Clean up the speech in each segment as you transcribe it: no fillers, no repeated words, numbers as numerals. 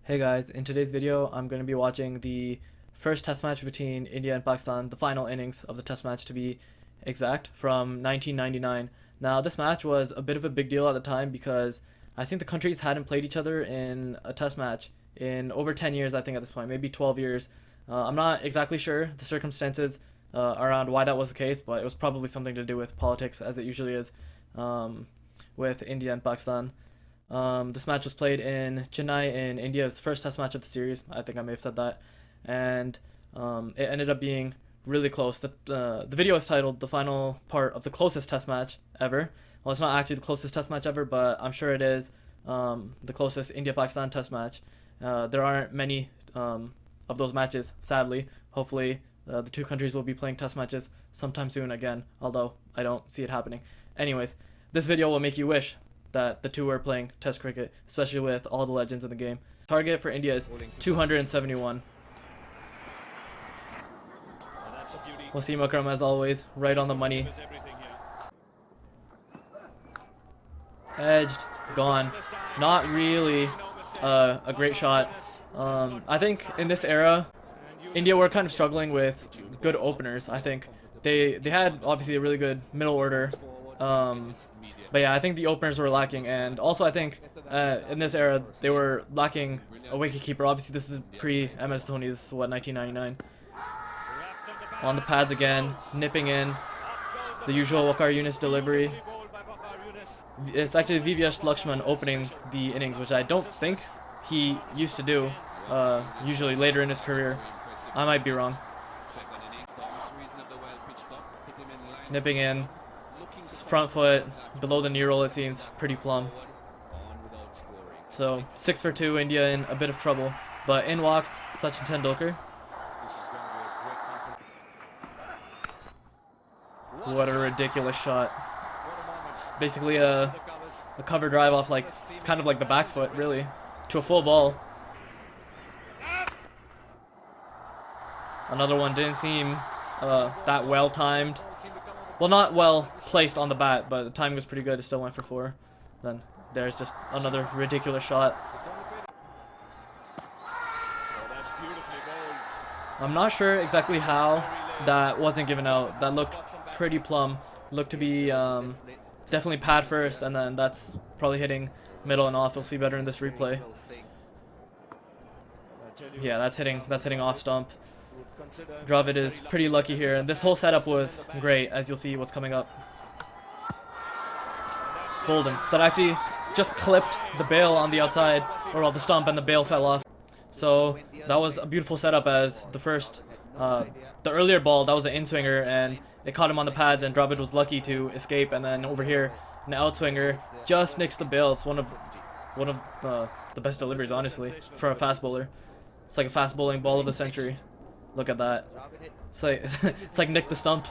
Hey guys, in today's video I'm going to be watching the first test match between India and Pakistan, the final innings of the test match to be exact, from 1999. Now this match was a bit of a big deal at the time because I think the countries hadn't played each other in a test match in over 10 years, I think at this point, maybe 12 years. I'm not exactly sure the circumstances around why that was the case, but it was probably something to do with politics, as it usually is with India and Pakistan. This match was played in Chennai in India. It was the first test match of the series. I think I may have said that. And it ended up being really close. The video is titled "The Final Part of the Closest Test Match Ever." Well, it's not actually the closest test match ever, but I'm sure it is the closest India-Pakistan test match. There aren't many of those matches, sadly. Hopefully, the two countries will be playing test matches sometime soon again, although I don't see it happening. Anyways, this video will make you wish that the two were playing test cricket, especially with all the legends in the game. Target for India is 271. Wasim Akram, as always, right on the money. Edged, gone. Not really a great shot. I think in this era, India were kind of struggling with good openers. I think they had obviously a really good middle order. But yeah, I think the openers were lacking, and also I think in this era they were lacking a wicketkeeper. Obviously, this is pre-MS Dhoni. This is what, 1999. On the pads again, nipping in the usual Waqar Younis delivery. It's actually VVS Lakshman opening the innings, which I don't think he used to do. Usually later in his career, I might be wrong. Nipping in. Front foot, below the knee roll, it seems pretty plumb. So 6 for 2, India in a bit of trouble. But in walks Sachin Tendulkar. What a ridiculous shot. It's basically a cover drive off, like, it's kind of like the back foot, really, to a full ball. Another one didn't seem that well timed. Well, not well placed on the bat, but the timing was pretty good. It still went for 4. Then there's just another ridiculous shot. I'm not sure exactly how that wasn't given out. That looked pretty plumb. Looked to be definitely pad first, and then that's probably hitting middle and off. We'll see better in this replay. Yeah, that's hitting off stump. Dravid is pretty lucky here, and this whole setup was great, as you'll see what's coming up. Golden. That actually just clipped the bail on the outside, or well, the stump, and the bail fell off. So that was a beautiful setup, as the first, the earlier ball, that was an in-swinger, and it caught him on the pads, and Dravid was lucky to escape, and then over here, an outswinger just nicks the bail. It's one of the best deliveries, honestly, for a fast bowler. It's like a fast bowling ball of the century. Look at that. It's like it's like nick the stump.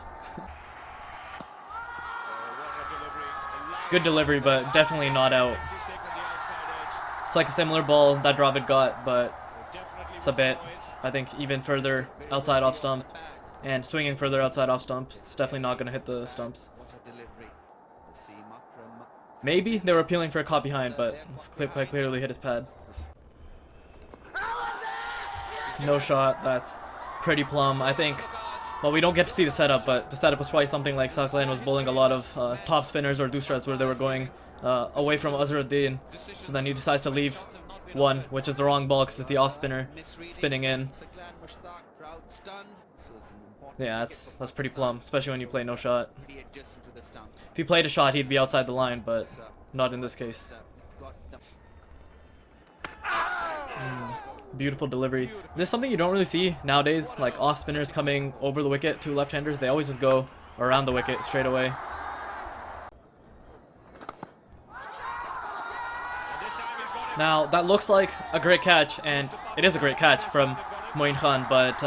Good delivery, but definitely not out. It's like a similar ball that Dravid got, but it's a bit, I think, even further outside off stump, and swinging further outside off stump. It's definitely not going to hit the stumps. Maybe they were appealing for a caught behind, but this clip quite clearly hit his pad. No shot. That's pretty plumb. I think, well, we don't get to see the setup, but the setup was probably something like Saqlain was bowling a lot of top spinners or doostras where they were going away from Azharuddin. So then he decides to leave one, which is the wrong ball because it's the off spinner spinning in. Yeah, that's pretty plumb, especially when you play no shot. If he played a shot, he'd be outside the line, but not in this case. Beautiful delivery. This is something you don't really see nowadays, like off spinners coming over the wicket to left-handers. They always just go around the wicket straight away. Now that looks like a great catch, and it is a great catch from Moin Khan, but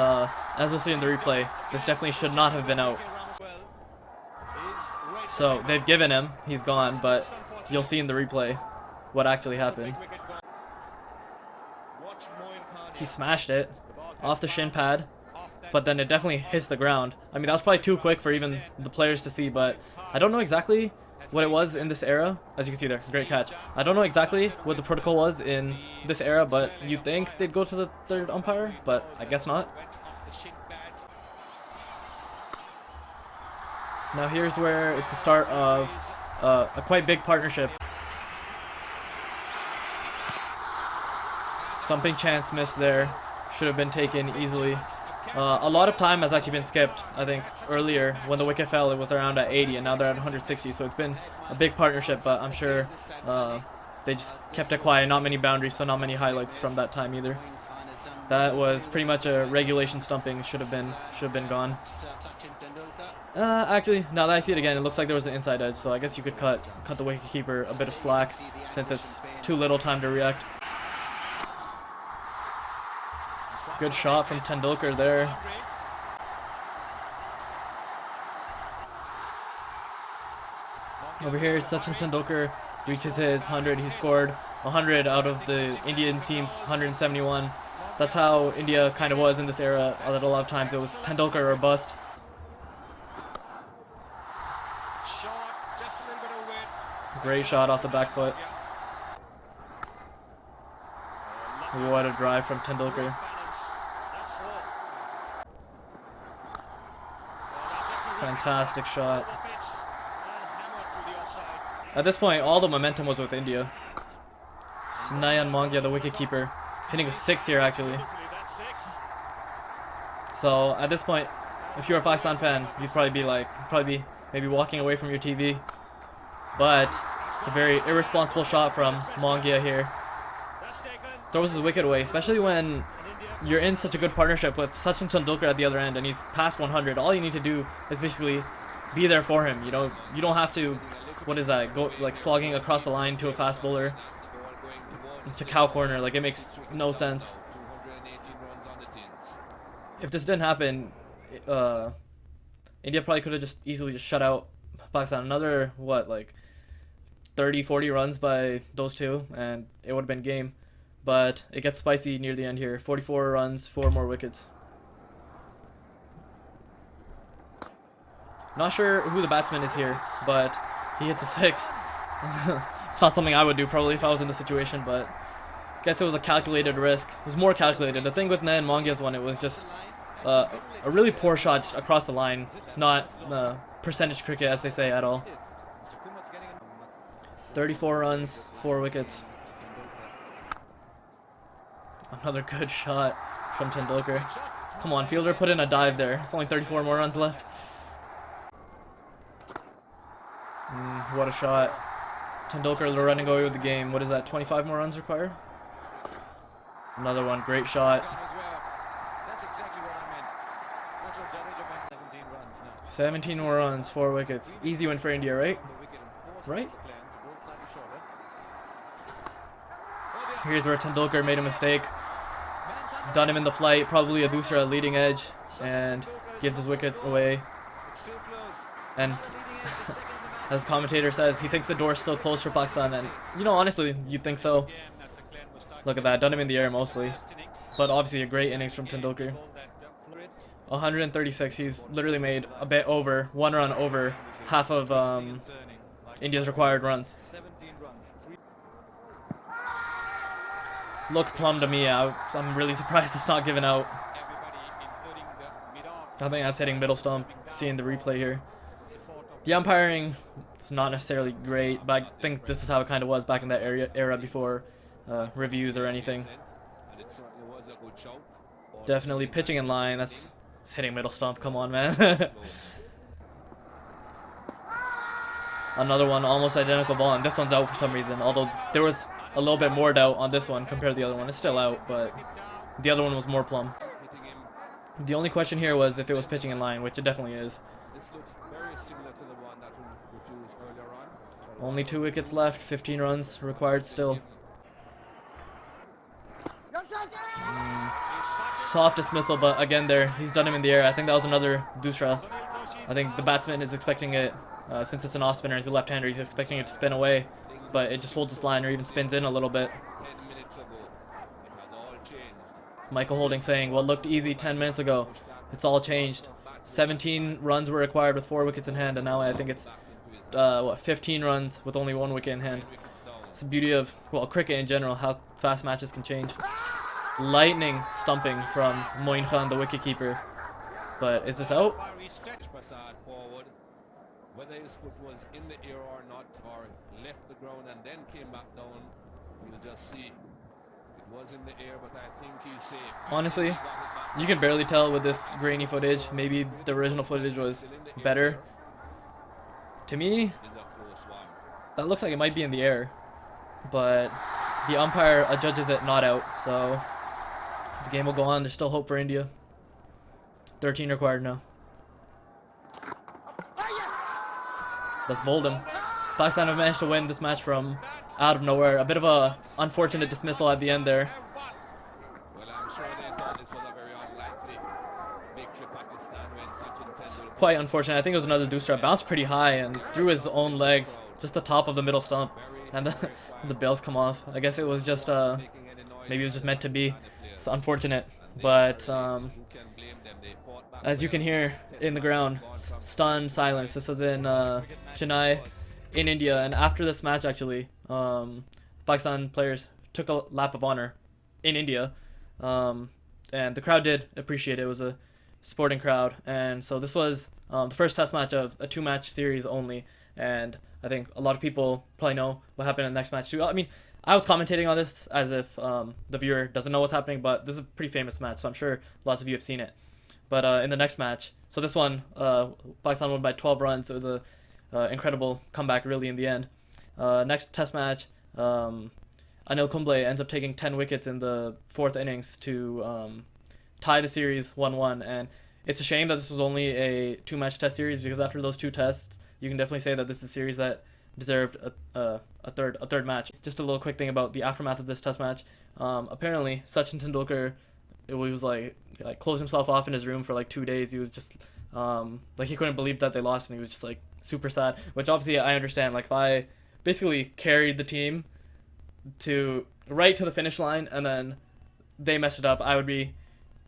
as we'll see in the replay, this definitely should not have been out. So they've given him, he's gone, but you'll see in the replay what actually happened. He smashed it off the shin pad, but then it definitely hits the ground. I mean, that was probably too quick for even the players to see, but I don't know exactly what it was in this era. As you can see there, great catch. I don't know exactly what the protocol was in this era, but you'd think they'd go to the third umpire, but I guess not. Now here's where it's the start of a quite big partnership. Stumping chance missed there. Should have been taken easily. A lot of time has actually been skipped. I think earlier when the wicket fell, it was around at 80, and now they're at 160. So it's been a big partnership, but I'm sure they just kept it quiet. Not many boundaries, so not many highlights from that time either. That was pretty much a regulation stumping. Should have been gone. Actually, now that I see it again, it looks like there was an inside edge. So I guess you could cut the wicketkeeper a bit of slack since it's too little time to react. Good shot from Tendulkar there. Over here, Sachin Tendulkar reaches his 100. He scored 100 out of the Indian team's 171. That's how India kind of was in this era. A lot of times it was Tendulkar or bust. Great shot off the back foot. What a drive from Tendulkar. Fantastic shot. At this point, all the momentum was with India. Snayan Mongia, the wicketkeeper, hitting a 6 here actually. So at this point, if you're a Pakistan fan, you'd probably be maybe walking away from your TV. But it's a very irresponsible shot from Mongia here. Throws his wicket away, especially when you're in such a good partnership with Sachin Tendulkar at the other end and he's past 100. All you need to do is basically be there for him. You know, you don't have to, go like slogging across the line to a fast bowler to cow corner. Like, it makes no sense. If this didn't happen, India probably could have just easily shut out Pakistan. Another 30-40 runs by those two and it would have been game. But it gets spicy near the end here. 44 runs, 4 more wickets. Not sure who the batsman is here, but he hits a 6. It's not something I would do probably if I was in the situation, but I guess it was a calculated risk. It was more calculated. The thing with Nayan Mongia's one, it was just a really poor shot just across the line. It's not percentage cricket, as they say, at all. 34 runs, 4 wickets. Another good shot from Tendulkar. Come on, fielder, put in a dive there. It's only 34 more runs left. What a shot. Tendulkar running away with the game. What is that, 25 more runs required? Another one, great shot. 17 more runs, 4 wickets. Easy win for India, right? Right? Here's where Tendulkar made a mistake. Done him in the flight, probably a dusra leading edge, and gives his wicket away. And as the commentator says, he thinks the door's still closed for Pakistan, and you know, honestly, you'd think so. Look at that, done him in the air mostly. But obviously a great innings from Tendulkar. 136, he's literally made a bit over, 1 run over half of India's required runs. Looked plumb to me. I'm really surprised it's not given out. I think that's hitting middle stump, seeing the replay here. The umpiring, it's not necessarily great, but I think this is how it kind of was back in that era before reviews or anything. Definitely pitching in line. That's hitting middle stump. Come on, man. Another one, almost identical ball, and this one's out for some reason. Although there was a little bit more doubt on this one compared to the other one. It's still out, but the other one was more plumb. The only question here was if it was pitching in line, which it definitely is. Only 2 wickets left, 15 runs required still. Soft dismissal, but again there, he's done him in the air. I think that was another dusra. I think the batsman is expecting it, since it's an off spinner, he's a left-hander, he's expecting it to spin away. But it just holds its line or even spins in a little bit. Michael Holding saying, what looked easy 10 minutes ago, it's all changed. 17 runs were required with 4 wickets in hand, and now I think it's 15 runs with only 1 wicket in hand. It's the beauty of, well, cricket in general, how fast matches can change. Lightning stumping from Moin Khan, the wicketkeeper. But is this out? Whether his foot was in the air or not, or left the ground and then came back down, we'll just see. It was in the air, but I think he's safe. Honestly, you can barely tell with this grainy footage. Maybe the original footage was better. To me, that looks like it might be in the air, but the umpire adjudges it not out, so the game will go on. There's still hope for India. 13 required now. That's bowled him. Pakistan have managed to win this match from out of nowhere. A bit of a unfortunate dismissal at the end there. Well, I'm sure they thought this was a very unlikely victory Pakistan when Sachin Tendulkar. Quite unfortunate. I think it was another doosra. Bounced pretty high and through his own legs, just the top of the middle stump, and the bails come off. I guess it was just maybe it was just meant to be. It's unfortunate, but as you can hear in the ground, stunned silence. This was in Chennai, in India, and after this match, actually, Pakistan players took a lap of honor in India, and the crowd did appreciate it. It was a sporting crowd, and so this was the first test match of a 2-match series only, and I think a lot of people probably know what happened in the next match too. I mean, I was commentating on this as if the viewer doesn't know what's happening, but this is a pretty famous match, so I'm sure lots of you have seen it. But in the next match, so this one, Pakistan won by 12 runs. It was a incredible comeback, really, in the end. Next test match, Anil Kumble ends up taking 10 wickets in the 4th innings to tie the series 1-1. And it's a shame that this was only a 2-match test series, because after those 2 tests, you can definitely say that this is a series that deserved a third match. Just a little quick thing about the aftermath of this test match. Apparently, Sachin Tendulkar, it was like closed himself off in his room for like 2 days. He was just like, he couldn't believe that they lost, and he was just like super sad, which obviously I understand. Like, if I basically carried the team to right to the finish line and then they messed it up, I would be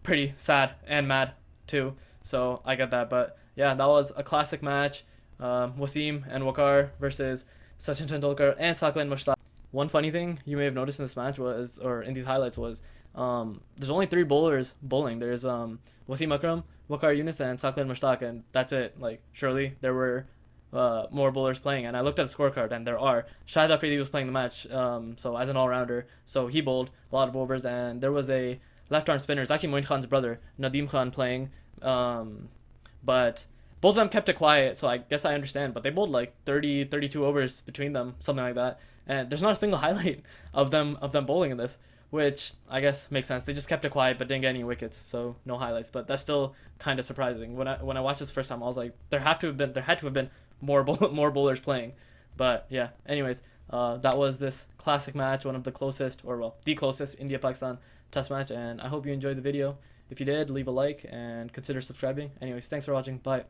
pretty sad and mad too. So I get that. But yeah, that was a classic match. Wasim and Waqar versus Sachin Tendulkar and Saqlain Mushtaq. One funny thing you may have noticed in this match was, or in these highlights, was there's only 3 bowlers bowling. There's Wasim Akram, Waqar Younis, and Saqlain Mushtaq, and that's it. Like, surely there were more bowlers playing, and I looked at the scorecard, and there are. Shahid Afridi was playing the match, so as an all-rounder, so he bowled a lot of overs, and there was a left-arm spinner. It's actually Moin Khan's brother, Nadeem Khan, playing, but both of them kept it quiet, so I guess I understand, but they bowled like 30, 32 overs between them, something like that, and there's not a single highlight of them bowling in this, which I guess makes sense. They just kept it quiet but didn't get any wickets, so no highlights. But that's still kind of surprising. When I watched this first time, I was like, there had to have been more bowlers playing. But yeah, anyways, that was this classic match, one of the closest, or well, the closest India-Pakistan test match, and I hope you enjoyed the video. If you did, leave a like and consider subscribing. Anyways, thanks for watching. Bye.